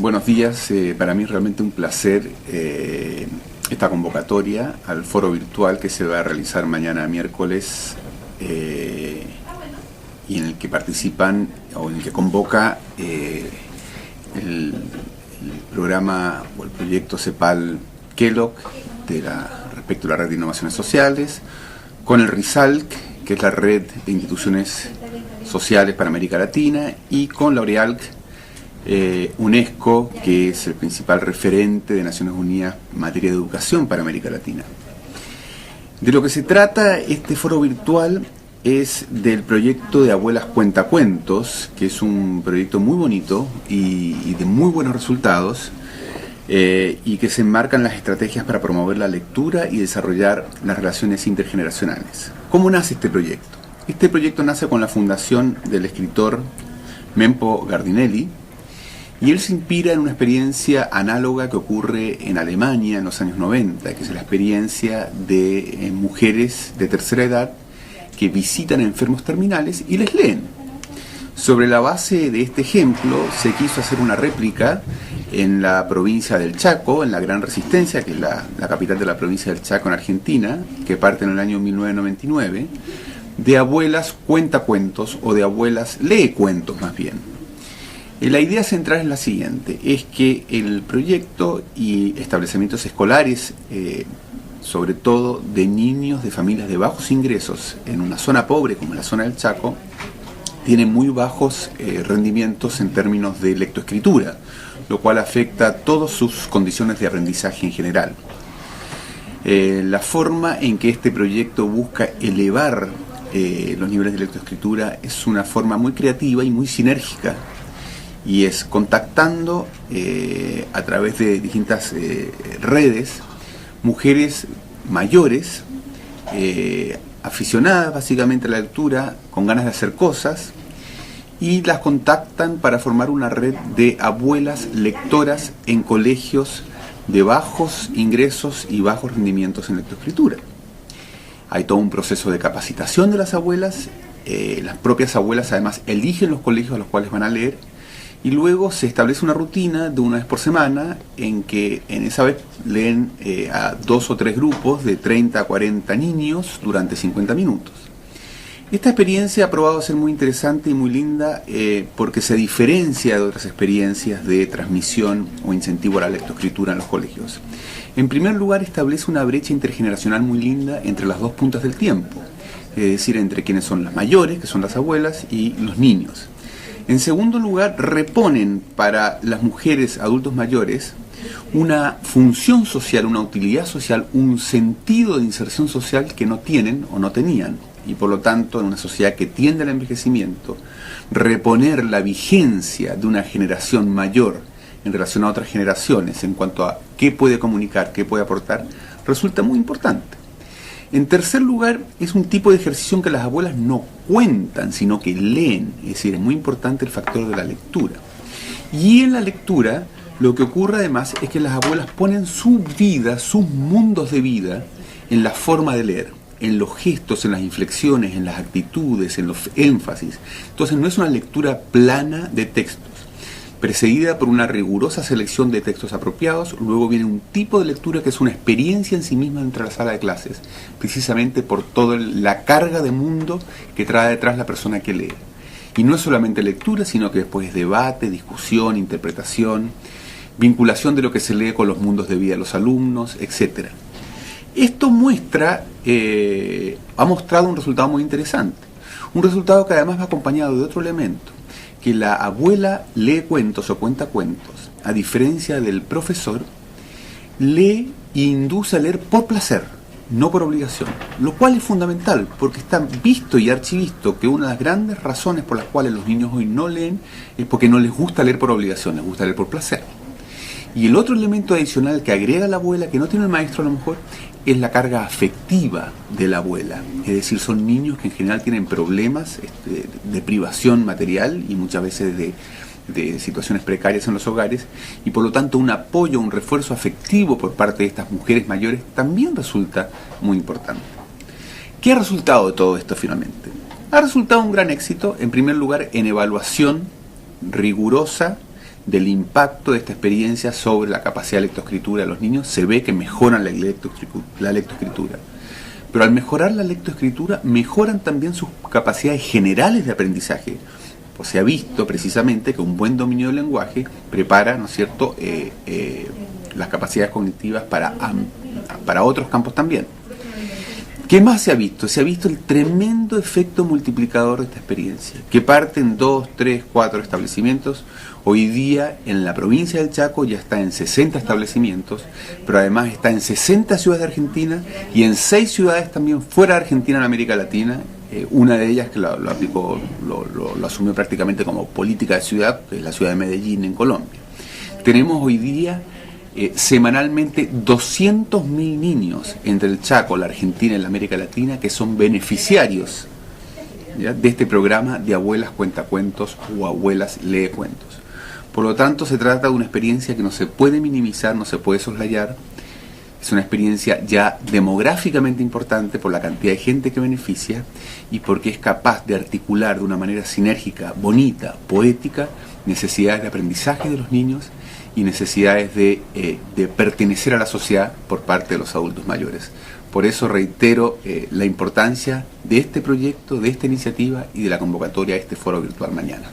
Buenos días, para mí es realmente un placer esta convocatoria al foro virtual que se va a realizar mañana miércoles y en el que participan o en el que convoca el programa o el proyecto CEPAL Kellogg respecto a la red de innovaciones sociales, con el RISALC, que es la red de instituciones sociales para América Latina, y con la OREALC, UNESCO, que es el principal referente de Naciones Unidas en materia de educación para América Latina. De lo que se trata este foro virtual es del proyecto de Abuelas Cuentacuentos, que es un proyecto muy bonito y de muy buenos resultados, y que se enmarcan las estrategias para promover la lectura y desarrollar las relaciones intergeneracionales. ¿Cómo nace este proyecto? Este proyecto nace con la fundación del escritor Mempo Gardinelli, y él se inspira en una experiencia análoga que ocurre en Alemania en los años 90, que es la experiencia de mujeres de tercera edad que visitan enfermos terminales y les leen. Sobre la base de este ejemplo se quiso hacer una réplica en la provincia del Chaco, en la Gran Resistencia, que es la capital de la provincia del Chaco en Argentina, que parte en el año 1999, de abuelas cuentacuentos o de abuelas lee cuentos más bien. La idea central es la siguiente, es que el proyecto y establecimientos escolares, sobre todo de niños de familias de bajos ingresos en una zona pobre como la zona del Chaco, tienen muy bajos rendimientos en términos de lectoescritura, lo cual afecta a todas sus condiciones de aprendizaje en general. La forma en que este proyecto busca elevar los niveles de lectoescritura es una forma muy creativa y muy sinérgica, y es contactando a través de distintas redes mujeres mayores, aficionadas básicamente a la lectura, con ganas de hacer cosas, y las contactan para formar una red de abuelas lectoras en colegios de bajos ingresos y bajos rendimientos en lectoescritura. Hay todo un proceso de capacitación de las abuelas, las propias abuelas además eligen los colegios a los cuales van a leer, y luego se establece una rutina de una vez por semana en que en esa vez leen a 2 o 3 grupos de 30 a 40 niños durante 50 minutos. Esta experiencia ha probado ser muy interesante y muy linda porque se diferencia de otras experiencias de transmisión o incentivo a la lectoescritura en los colegios. En primer lugar, establece una brecha intergeneracional muy linda entre las dos puntas del tiempo, es decir, entre quienes son las mayores, que son las abuelas, y los niños. En segundo lugar, reponen para las mujeres adultos mayores una función social, una utilidad social, un sentido de inserción social que no tienen o no tenían. Y por lo tanto, en una sociedad que tiende al envejecimiento, reponer la vigencia de una generación mayor en relación a otras generaciones en cuanto a qué puede comunicar, qué puede aportar, resulta muy importante. En tercer lugar, es un tipo de ejercicio en que las abuelas no cuentan, sino que leen. Es decir, es muy importante el factor de la lectura. Y en la lectura, lo que ocurre además es que las abuelas ponen su vida, sus mundos de vida, en la forma de leer, en los gestos, en las inflexiones, en las actitudes, en los énfasis. Entonces no es una lectura plana de textos, precedida por una rigurosa selección de textos apropiados. Luego viene un tipo de lectura que es una experiencia en sí misma dentro de la sala de clases, precisamente por toda la carga de mundo que trae detrás la persona que lee. Y no es solamente lectura, sino que después es debate, discusión, interpretación, vinculación de lo que se lee con los mundos de vida de los alumnos, etc. Esto ha mostrado un resultado muy interesante, un resultado que además va acompañado de otro elemento, que la abuela lee cuentos o cuenta cuentos, a diferencia del profesor, lee e induce a leer por placer, no por obligación, lo cual es fundamental, porque está visto y archivisto que una de las grandes razones por las cuales los niños hoy no leen es porque no les gusta leer por obligación, les gusta leer por placer. Y el otro elemento adicional que agrega la abuela, que no tiene el maestro a lo mejor, es la carga afectiva de la abuela. Es decir, son niños que en general tienen problemas de privación material y muchas veces de situaciones precarias en los hogares, y por lo tanto un apoyo, un refuerzo afectivo por parte de estas mujeres mayores también resulta muy importante. ¿Qué ha resultado de todo esto finalmente? Ha resultado un gran éxito, en primer lugar, en evaluación rigurosa del impacto de esta experiencia sobre la capacidad de lectoescritura de los niños. Se ve que mejoran la lectoescritura. Pero al mejorar la lectoescritura, mejoran también sus capacidades generales de aprendizaje. Pues se ha visto precisamente que un buen dominio del lenguaje prepara, ¿no es cierto?, las capacidades cognitivas para otros campos también. ¿Qué más se ha visto? Se ha visto el tremendo efecto multiplicador de esta experiencia, que parte en 2, 3, 4 establecimientos. Hoy día en la provincia del Chaco ya está en 60 establecimientos, pero además está en 60 ciudades de Argentina y en 6 ciudades también fuera de Argentina en América Latina. Una de ellas que lo aplicó, lo asumió prácticamente como política de ciudad, que es la ciudad de Medellín en Colombia. Tenemos hoy día semanalmente 200.000 niños entre el Chaco, la Argentina y la América Latina que son beneficiarios, ¿ya?, de este programa de Abuelas Cuentacuentos o Abuelas Lee Cuentos. Por lo tanto, se trata de una experiencia que no se puede minimizar, no se puede soslayar. Es una experiencia ya demográficamente importante por la cantidad de gente que beneficia y porque es capaz de articular de una manera sinérgica, bonita, poética, necesidades de aprendizaje de los niños y necesidades de pertenecer a la sociedad por parte de los adultos mayores. Por eso reitero la importancia de este proyecto, de esta iniciativa y de la convocatoria a este foro virtual mañana.